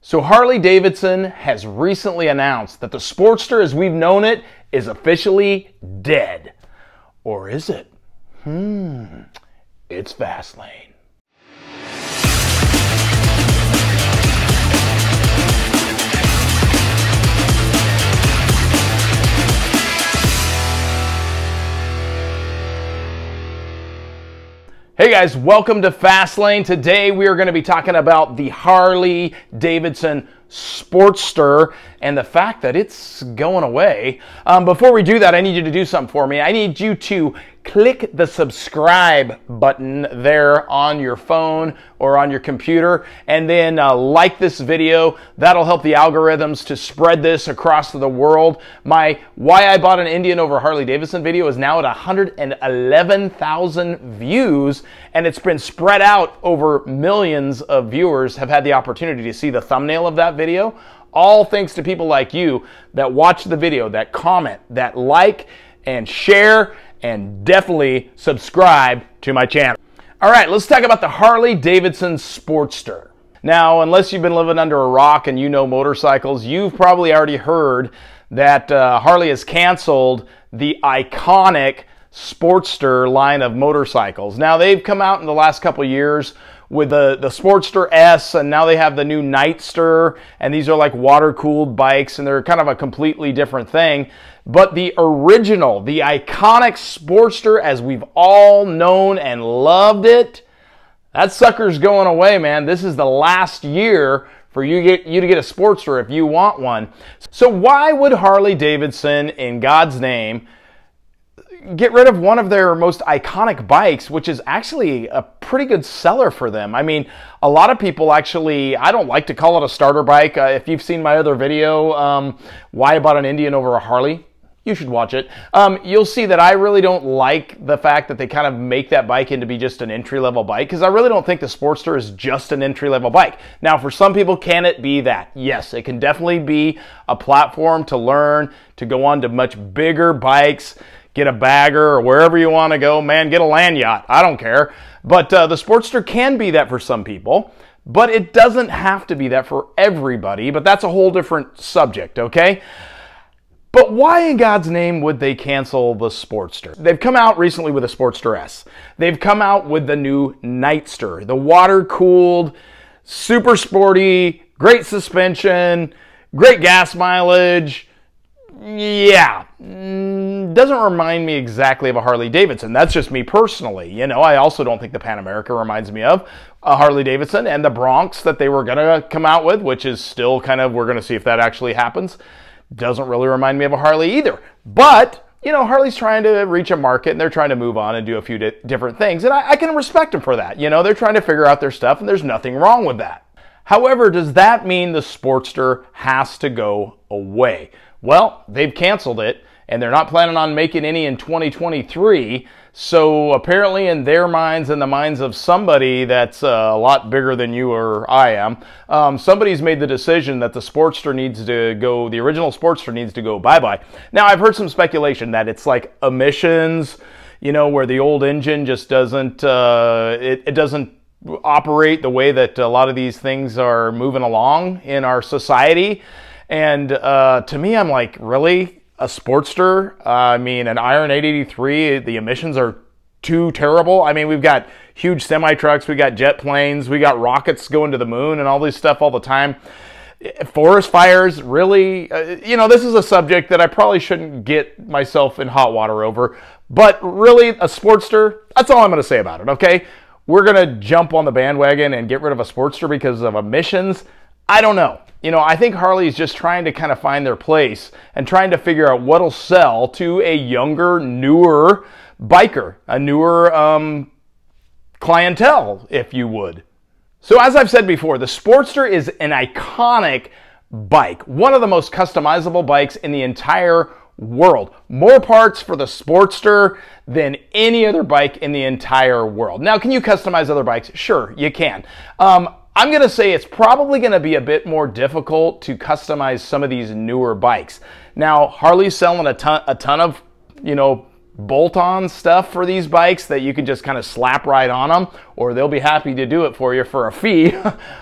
So Harley Davidson has recently announced that the Sportster as we've known it is officially dead. Or is it? It's Fastlane. Hey guys, welcome to Fastlane. Today we are going to be talking about the Harley Davidson Sportster and the fact that it's going away. Before we do that, I need you to do something for me. I need you to click the subscribe button there on your phone or on your computer, and then like this video. That'll help the algorithms to spread this across the world. My Why I Bought an Indian Over Harley Davidson video is now at 111,000 views, and it's been spread out over millions of viewers have had the opportunity to see the thumbnail of that video. All thanks to people like you that watch the video, that comment, that like and share, and definitely subscribe to my channel. All right, let's talk about the Harley Davidson Sportster. Now, unless you've been living under a rock and you know motorcycles, you've probably already heard that Harley has canceled the iconic Sportster line of motorcycles. Now, they've come out in the last couple years with the Sportster S, and now they have the new Nightster, and these are like water-cooled bikes, and they're kind of a completely different thing. But the original, the iconic Sportster as we've all known and loved it, that sucker's going away, man. This is the last year for you to get a Sportster if you want one. So why would Harley Davidson, in God's name, get rid of one of their most iconic bikes, which is actually a pretty good seller for them? I mean, a lot of people actually, I don't like to call it a starter bike. If you've seen my other video, Why I Bought an Indian Over a Harley, you should watch it. You'll see that I really don't like the fact that they kind of make that bike into be just an entry-level bike, because I really don't think the Sportster is just an entry-level bike. Now, for some people, can it be that? Yes, it can definitely be a platform to learn, to go on to much bigger bikes, get a bagger, or wherever you want to go. Man, get a land yacht. I don't care. But the Sportster can be that for some people, but it doesn't have to be that for everybody. But that's a whole different subject, okay? But why in God's name would they cancel the Sportster? They've come out recently with a Sportster S. They've come out with the new Nightster, the water-cooled, super sporty, great suspension, great gas mileage. Yeah, doesn't remind me exactly of a Harley Davidson. That's just me personally. You know, I also don't think the Pan America reminds me of a Harley Davidson, and the Bronx that they were going to come out with, which is still kind of, we're going to see if that actually happens, doesn't really remind me of a Harley either. But, you know, Harley's trying to reach a market, and they're trying to move on and do a few different things, and I can respect them for that. You know, they're trying to figure out their stuff, and there's nothing wrong with that. However, does that mean the Sportster has to go away? Well, they've canceled it, and they're not planning on making any in 2023. So apparently in their minds and the minds of somebody that's a lot bigger than you or I am, somebody's made the decision that the Sportster needs to go, the original Sportster needs to go bye-bye. Now, I've heard some speculation that it's like emissions, you know, where the old engine just doesn't, it doesn't operate the way that a lot of these things are moving along in our society. And to me, I'm like, really? A Sportster? I mean, an Iron 883, the emissions are too terrible. I mean, we've got huge semi-trucks, we got jet planes, we got rockets going to the moon and all this stuff all the time. Forest fires, really? You know, this is a subject that I probably shouldn't get myself in hot water over. But really, a Sportster, that's all I'm going to say about it, okay? We're going to jump on the bandwagon and get rid of a Sportster because of emissions? I don't know. You know, I think Harley's just trying to kind of find their place and trying to figure out what'll sell to a younger, newer biker, a newer clientele, if you would. So as I've said before, the Sportster is an iconic bike, one of the most customizable bikes in the entire world. More parts for the Sportster than any other bike in the entire world. Now, can you customize other bikes? Sure, you can. I'm going to say it's probably going to be a bit more difficult to customize some of these newer bikes. Now, Harley's selling a ton of, you know, bolt-on stuff for these bikes that you can just kind of slap right on them, or they'll be happy to do it for you for a fee,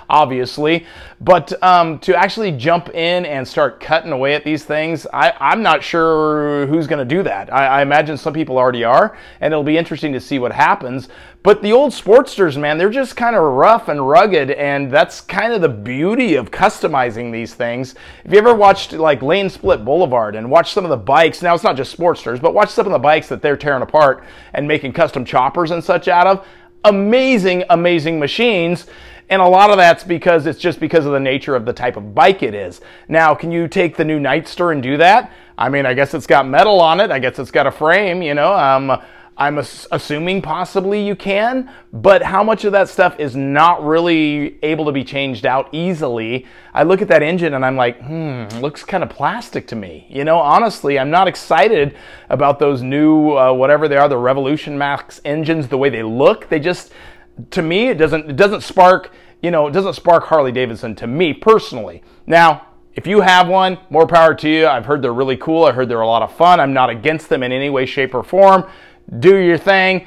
obviously. But to actually jump in and start cutting away at these things, I'm not sure who's going to do that. I imagine some people already are, and it'll be interesting to see what happens. But the old Sportsters, man, they're just kind of rough and rugged, and that's kind of the beauty of customizing these things. If you ever watched like Lane Split Boulevard and watched some of the bikes, now it's not just Sportsters, but watch some of the bikes that they're tearing apart and making custom choppers and such out of, amazing, amazing machines. And a lot of that's because it's just because of the nature of the type of bike it is. Now, can you take the new Nightster and do that? I mean, I guess it's got metal on it. I guess it's got a frame, you know. I'm assuming possibly you can, but how much of that stuff is not really able to be changed out easily? I look at that engine and I'm like, looks kind of plastic to me. You know, honestly, I'm not excited about those new, whatever they are, the Revolution Max engines, the way they look. They just, to me, it doesn't spark, you know, it doesn't spark Harley Davidson to me personally. Now, if you have one, more power to you. I've heard they're really cool. I heard they're a lot of fun. I'm not against them in any way, shape, or form. Do your thing.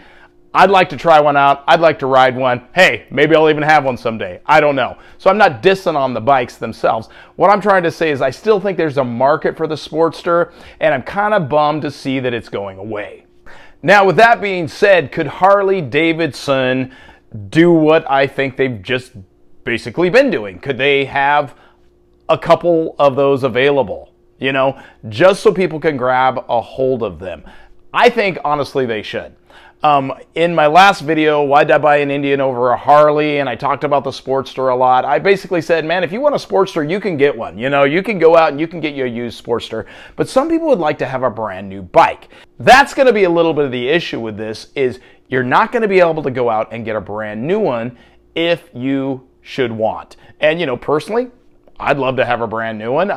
I'd like to try one out. I'd like to ride one. Hey, maybe I'll even have one someday. I don't know. So I'm not dissing on the bikes themselves. What I'm trying to say is I still think there's a market for the Sportster, and I'm kind of bummed to see that it's going away. Now, with that being said, could Harley Davidson do what I think they've just basically been doing? Could they have a couple of those available, you know, just so people can grab a hold of them? I think, honestly, they should. In my last video, why did I buy an Indian over a Harley, and I talked about the Sportster a lot, I basically said, man, if you want a Sportster, you can get one. You know, you can go out and you can get you a used Sportster, but some people would like to have a brand new bike. That's going to be a little bit of the issue with this, is you're not going to be able to go out and get a brand new one if you should want. And, you know, personally, I'd love to have a brand new one.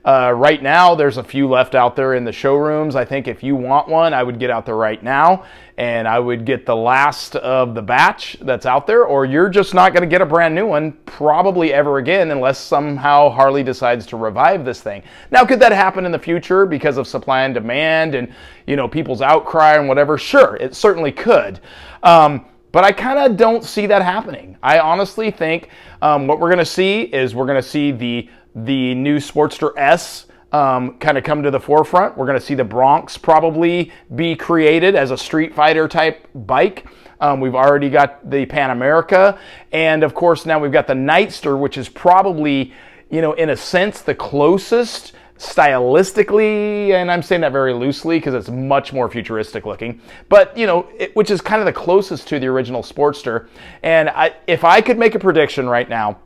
Right now, there's a few left out there in the showrooms. I think if you want one, I would get out there right now, and I would get the last of the batch that's out there, or you're just not going to get a brand new one probably ever again unless somehow Harley decides to revive this thing. Now, could that happen in the future because of supply and demand and, you know, people's outcry and whatever? Sure, it certainly could. But I kind of don't see that happening. I honestly think what we're going to see is we're going to see the new Sportster S kind of come to the forefront. We're going to see the Bronx probably be created as a Street Fighter type bike. We've already got the Pan America, and of course now we've got the Nightster, which is probably, you know, in a sense the closest stylistically, and I'm saying that very loosely because it's much more futuristic looking, but you know, which is kind of the closest to the original Sportster. And if I could make a prediction right now,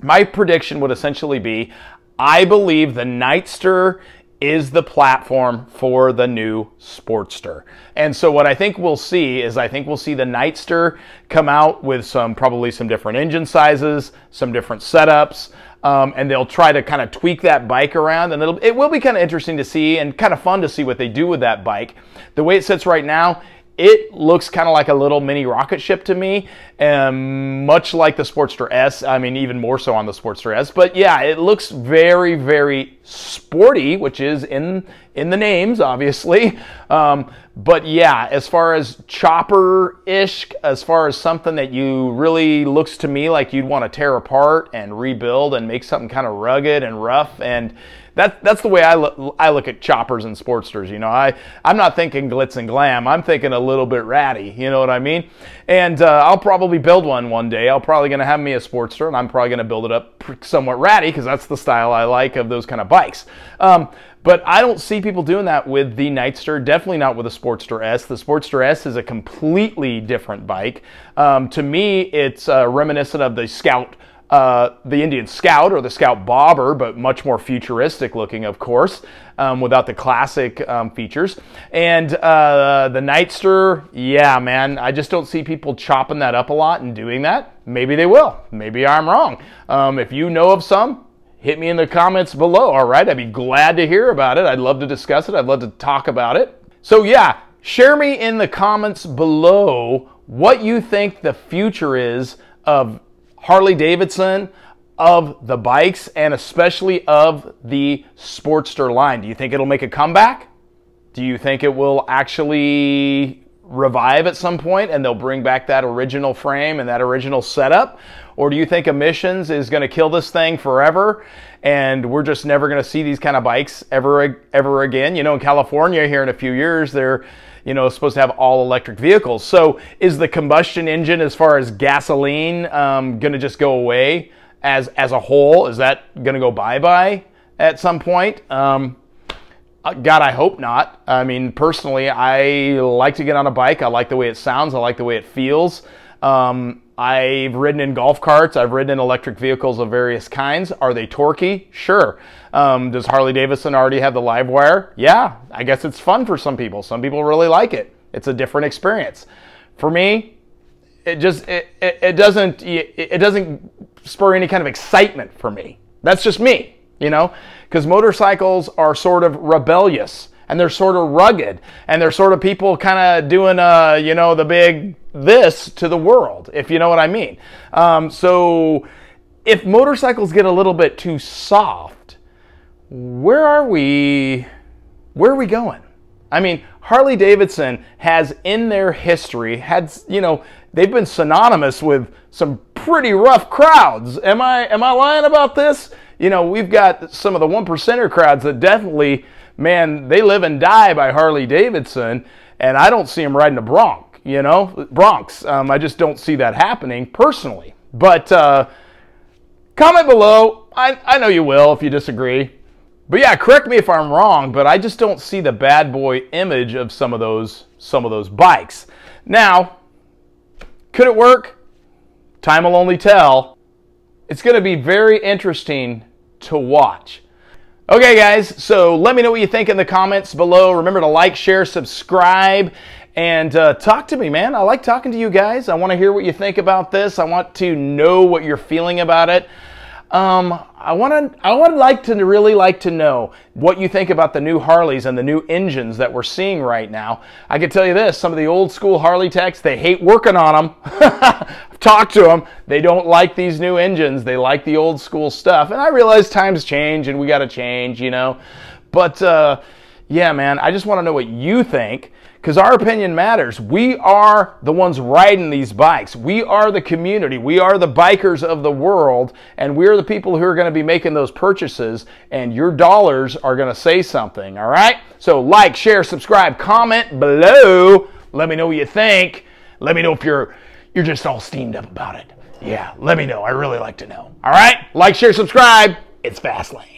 my prediction would essentially be, I believe the Nightster is the platform for the new Sportster. And so what I think we'll see is I think we'll see the Nightster come out with probably some different engine sizes, some different setups, and they'll try to kind of tweak that bike around, and it will be kind of interesting to see and kind of fun to see what they do with that bike. The way it sits right now, it looks kind of like a little mini rocket ship to me, much like the Sportster S. I mean, even more so on the Sportster S. But yeah, it looks very, very sporty, which is in the names, obviously. But yeah, as far as chopper-ish, as far as something that you really looks to me like you'd want to tear apart and rebuild and make something kind of rugged and rough, and that's the way I look at choppers and Sportsters. You know, I'm not thinking glitz and glam. I'm thinking a little bit ratty. You know what I mean? And I'll probably build one day. I'm probably going to have me a Sportster, and I'm probably going to build it up somewhat ratty because that's the style I like of those kind of bikes. But I don't see people doing that with the Nightster, definitely not with the Sportster S. The Sportster S is a completely different bike. To me, it's reminiscent of the Scout, the Indian Scout or the Scout Bobber, but much more futuristic looking, of course, without the classic features. And the Nightster, yeah, man, I just don't see people chopping that up a lot and doing that. Maybe they will. Maybe I'm wrong. If you know of some, hit me in the comments below, all right? I'd be glad to hear about it. I'd love to discuss it. I'd love to talk about it. So yeah, share me in the comments below what you think the future is of Harley Davidson, of the bikes, and especially of the Sportster line. Do you think it'll make a comeback? Do you think it will actually revive at some point and they'll bring back that original frame and that original setup? Or do you think emissions is going to kill this thing forever and we're just never going to see these kind of bikes ever again? You know, in California here in a few years, they're, you know, supposed to have all electric vehicles. So is the combustion engine, as far as gasoline, going to just go away as a whole? Is that going to go bye-bye at some point? God, I hope not. I mean, personally, I like to get on a bike. I like the way it sounds. I like the way it feels. I've ridden in golf carts. I've ridden in electric vehicles of various kinds. Are they torquey? Sure. Does Harley Davidson already have the live wire? Yeah, I guess it's fun for some people. Some people really like it. It's a different experience. For me, it doesn't spur any kind of excitement for me. That's just me. You know, because motorcycles are sort of rebellious and they're sort of rugged and they're sort of people kind of doing, you know, the big this to the world, if you know what I mean. So if motorcycles get a little bit too soft, where are we going? I mean, Harley Davidson has in their history had, you know, they've been synonymous with some pretty rough crowds. Am I lying about this? You know, we've got some of the 1%er crowds that definitely, man, they live and die by Harley Davidson, and I don't see them riding a Bronx, you know, Bronx. I just don't see that happening personally. But comment below. I know you will if you disagree. But yeah, correct me if I'm wrong, but I just don't see the bad boy image of some of those bikes. Now, could it work? Time will only tell. It's going to be very interesting to watch. Okay, guys, so let me know what you think in the comments below. Remember to like, share, subscribe, and talk to me, man. I like talking to you guys. I want to hear what you think about this. I want to know what you're feeling about it. I would really like to know what you think about the new Harleys and the new engines that we're seeing right now. I can tell you this, some of the old school Harley techs, they hate working on them. I've talked to them. They don't like these new engines. They like the old school stuff. And I realize times change and we got to change, you know. But yeah, man, I just want to know what you think, because our opinion matters. We are the ones riding these bikes. We are the community. We are the bikers of the world, and we're the people who are going to be making those purchases, and your dollars are going to say something, all right? So like, share, subscribe, comment below. Let me know what you think. Let me know if you're just all steamed up about it. Yeah, let me know. I really like to know. All right? Like, share, subscribe. It's Fastlane.